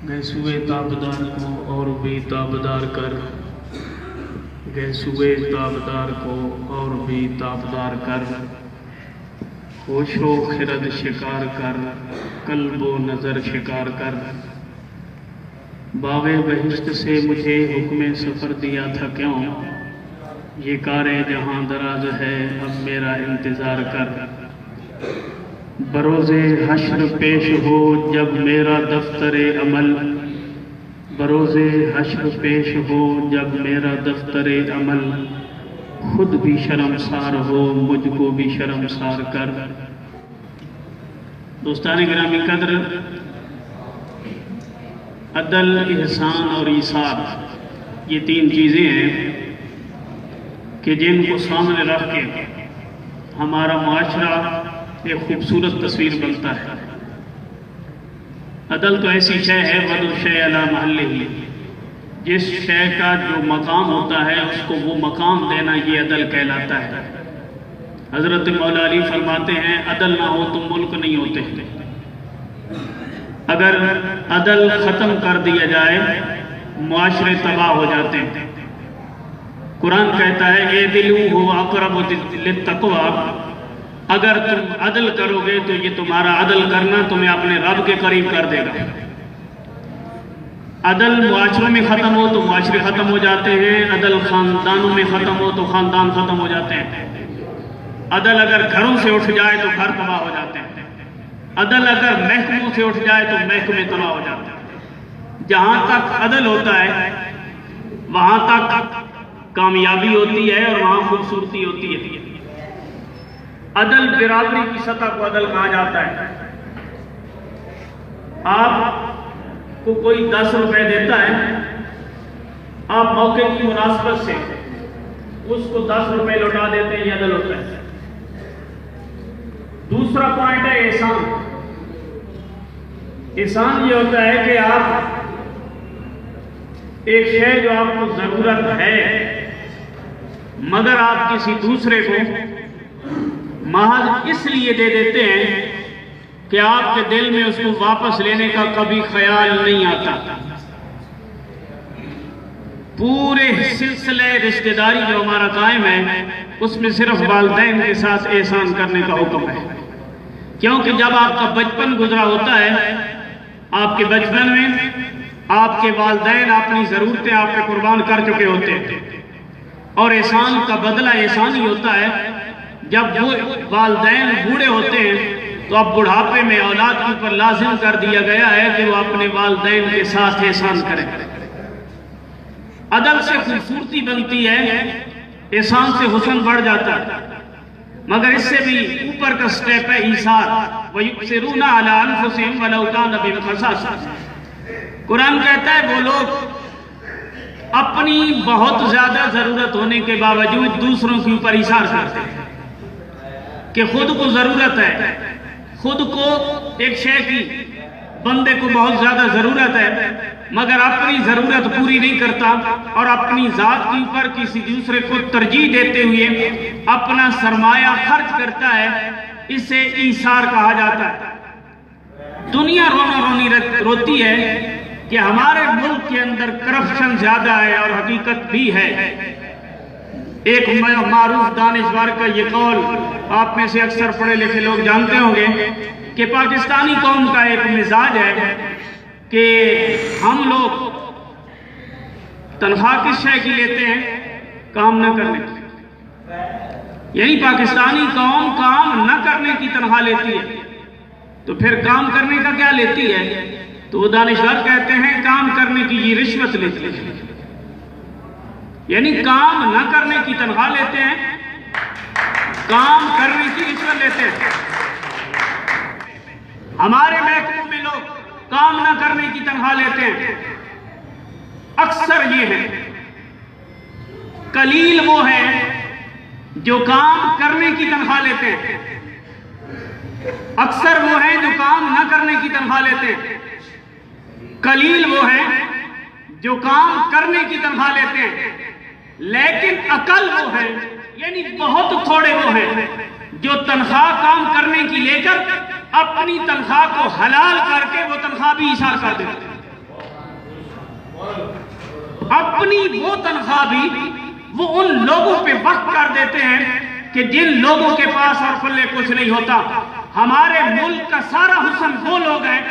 گیسوئے تابدار کو اور بھی تابدار کر، گیسوئے تابدار کو اور بھی تابدار کر، ہوش و خرد شکار کر، قلب و نظر شکار کر۔ باغ بہشت سے مجھے حکم سفر دیا تھا کیوں، یہ کار جہاں دراز ہے اب میرا انتظار کر۔ بروز حشر پیش ہو جب میرا دفتر عمل، بروز حشر پیش ہو جب میرا دفتر عمل، خود بھی شرمسار ہو مجھ کو بھی شرمسار کر۔ دوستان گرامی قدر، عدل، احسان اور ایثار یہ تین چیزیں ہیں کہ جن کو سامنے رکھ کے ہمارا معاشرہ ایک خوبصورت تصویر بنتا ہے۔ عدل تو ایسی شے ہے وَدُ الشَّيْءَ عَلَى مَحَلِّهِ، جس شے کا جو مقام ہوتا ہے اس کو وہ مقام دینا یہ عدل کہلاتا ہے۔ حضرت مولا علی فرماتے ہیں عدل نہ ہو تو ملک نہیں ہوتے۔ اگر عدل ختم کر دیا جائے معاشرے تباہ ہو جاتے ہیں۔ قرآن کہتا ہے اعدلوا هو اقرب للتقوی، اگر تم عدل کرو گے تو یہ تمہارا عدل کرنا تمہیں اپنے رب کے قریب کر دے گا۔ عدل معاشروں میں ختم ہو تو معاشرے ختم ہو جاتے ہیں، عدل خاندانوں میں ختم ہو تو خاندان ختم ہو جاتے ہیں، عدل اگر گھروں سے اٹھ جائے تو گھر تباہ ہو جاتے ہیں، عدل اگر محکموں سے اٹھ جائے تو محکمے تباہ ہو جاتے ہیں۔ جہاں تک عدل ہوتا ہے وہاں تک کامیابی ہوتی ہے اور وہاں خوبصورتی ہوتی ہے۔ عدل برادری کی سطح کو عدل کہا جاتا ہے۔ آپ کو کوئی 10 روپے دیتا ہے، آپ موقع کی مناسبت سے اس کو 10 روپے لوٹا دیتے ہیں، یہ عدل ہوتا ہے۔ دوسرا پوائنٹ ہے احسان۔ احسان یہ ہوتا ہے کہ آپ ایک شے جو آپ کو ضرورت ہے مگر آپ کسی دوسرے کو محض اس لیے دے دیتے ہیں کہ آپ کے دل میں اس کو واپس لینے کا کبھی خیال نہیں آتا۔ پورے سلسلے رشتہ داری جو ہمارا قائم ہے اس میں صرف والدین کے ساتھ احسان کرنے کا حکم ہے، کیونکہ جب آپ کا بچپن گزرا ہوتا ہے، آپ کے بچپن میں آپ کے والدین اپنی ضرورتیں آپ پہ قربان کر چکے ہوتے ہیں، اور احسان کا بدلہ احسان ہی ہوتا ہے۔ جب وہ والدین بوڑھے ہوتے ہیں تو اب بڑھاپے میں اولاد کے اوپر لازم کر دیا گیا ہے کہ وہ اپنے والدین کے ساتھ احسان کریں۔ عدل سے خوبصورتی بنتی ہے، احسان سے حسن بڑھ جاتا ہے، مگر اس سے بھی اوپر کا سٹیپ ہے ایثار۔ وَيُؤْثِرُونَ عَلَىٰ أَنفُسِهِمْ وَلَوْ كَانَ بِهِمْ خَصَاصَةٌ۔ قرآن کہتا ہے وہ لوگ اپنی بہت زیادہ ضرورت ہونے کے باوجود دوسروں کے اوپر ایثار کرتے ہیں کہ خود کو ضرورت ہے، خود کو ایک شے کی بندے کو بہت زیادہ ضرورت ہے مگر اپنی ضرورت پوری نہیں کرتا اور اپنی ذات کے اوپر کسی دوسرے کو ترجیح دیتے ہوئے اپنا سرمایہ خرچ کرتا ہے، اسے ایثار کہا جاتا ہے۔ دنیا روتی ہے کہ ہمارے ملک کے اندر کرپشن زیادہ ہے اور حقیقت بھی ہے۔ ایک معروف دانشور کا یہ قول آپ میں سے اکثر پڑھے لکھے لوگ جانتے ہوں گے کہ پاکستانی قوم کا ایک مزاج ہے کہ ہم لوگ تنخواہ کس شے کی لیتے ہیں؟ کام نہ کرنے کی۔ یعنی پاکستانی قوم کام نہ کرنے کی تنخواہ لیتی ہے، تو پھر کام کرنے کا کیا لیتی ہے؟ تو وہ دانشور کہتے ہیں کام کرنے کی یہ رشوت لیتی ہے۔ یعنی کام نہ کرنے کی تنخواہ لیتے ہیں، کام کرنے کی رشوت لیتے ہیں۔ ہمارے محکموں میں لوگ کام نہ کرنے کی تنخواہ لیتے ہیں، اکثر یہ ہے۔ قلیل وہ ہیں جو کام کرنے کی تنخواہ لیتے ہیں، اکثر وہ ہیں جو کام نہ کرنے کی تنخواہ لیتے ہیں۔ قلیل وہ ہیں جو کام کرنے کی تنخواہ لیتے ہیں، لیکن اقل وہ ہیں، یعنی بہت تھوڑے وہ ہیں جو تنخواہ کام کرنے کی لے کر اپنی تنخواہ کو حلال کر کے وہ تنخواہ بھی ایثار کر دیتے ہیں۔ اپنی وہ تنخواہ بھی وہ ان لوگوں پہ وقف کر دیتے ہیں کہ جن لوگوں کے پاس اور پلے کچھ نہیں ہوتا۔ ہمارے ملک کا سارا حسن وہ لوگ ہیں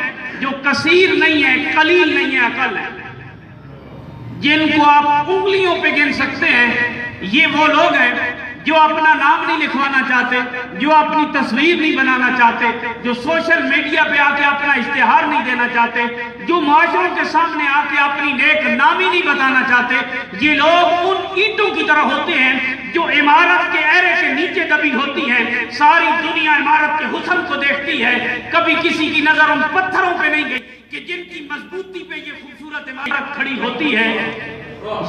جو کثیر نہیں ہے، قلیل نہیں ہے، اقل ہے، جن کو آپ انگلیوں پہ گن سکتے ہیں۔ یہ وہ لوگ ہیں جو اپنا نام نہیں لکھوانا چاہتے، جو اپنی تصویر نہیں بنانا چاہتے، جو سوشل میڈیا پہ آ کے اپنا اشتہار نہیں دینا چاہتے، جو معاشروں کے سامنے آ کے اپنی نیک نامی نہیں بتانا چاہتے۔ یہ لوگ ان اینٹوں کی طرح ہوتے ہیں جو عمارت کے ایرے کے نیچے دبی ہوتی ہیں۔ ساری دنیا عمارت کے حسن کو دیکھتی ہے، کبھی کسی کی نظر ان پتھروں پہ نہیں گئی کہ جن کی مضبوطی پہ یہ خوبصورت عمارت کھڑی ہوتی ہے۔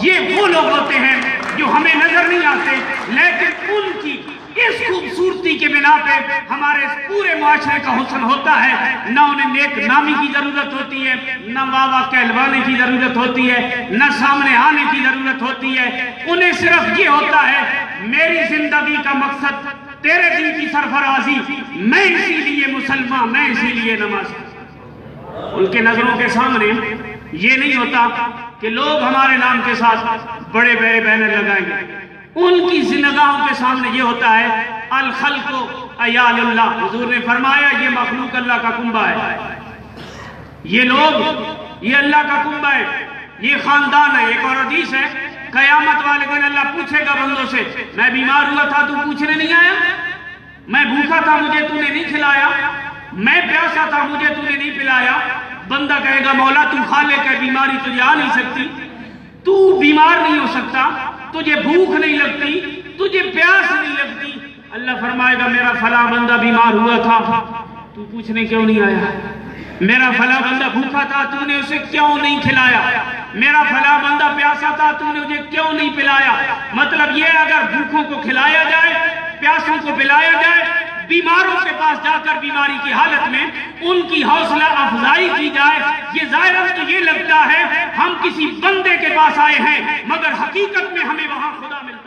یہ وہ لوگ ہوتے ہیں جو ہمیں نظر نہیں آتے، لیکن ان کی اس خوبصورتی کے بنا پہ ہمارے پورے معاشرے کا حسن ہوتا ہے۔ نہ انہیں نیک نامی کی ضرورت ہوتی ہے، نہ واہ واہ کہلوانے کی ضرورت ہوتی ہے، نہ سامنے آنے کی ضرورت ہوتی ہے۔ انہیں صرف یہ ہوتا ہے میری زندگی کا مقصد تیرے دین کی سرفرازی، میں اسی لیے مسلمان، میں اسی لیے نمازی۔ ان کے نظروں کے سامنے یہ نہیں ہوتا کہ لوگ ہمارے نام کے ساتھ بڑے بڑے بینر لگائیں گے۔ ان کی نگاہوں کے سامنے یہ ہوتا ہے الخلق عیال اللہ۔ حضور نے فرمایا یہ مخلوق اللہ کا کنبہ ہے، یہ لوگ یہ اللہ کا کنبہ ہے، یہ خاندان ہے۔ ایک اور حدیث ہے قیامت والے دن اللہ پوچھے گا بندوں سے میں بیمار ہوا تھا تو پوچھنے نہیں آیا، میں بھوکا تھا مجھے تو نے نہیں کھلایا، میں پیاسا تھا مجھے تو نے نہیں پلایا۔ بندہ کہے گا مولا تو خالق ہے، بیماری تجھے آ نہیں سکتی، تو بیمار نہیں ہو سکتا، تجھے بھوک نہیں لگتی، تجھے پیاس نہیں لگتی۔ اللہ فرمائے گا میرا فلاں بندہ بیمار ہوا تھا تو پوچھنے کیوں نہیں آیا، میرا فلاں بندہ بھوکا تھا تو نے اسے کیوں نہیں کھلایا، میرا فلاں بندہ پیاسا تھا تو نے اسے کیوں نہیں پلایا۔ مطلب یہ اگر بھوکوں کو کھلایا جائے، پیاسوں کو پلایا جائے، بیماروں کے پاس جا کر بیماری کی حالت میں ان کی حوصلہ افزائی کی جائے، یہ ظاہراً تو یہ لگتا ہے ہم کسی بندے کے پاس آئے ہیں، مگر حقیقت میں ہمیں وہاں خدا ملتا ہے۔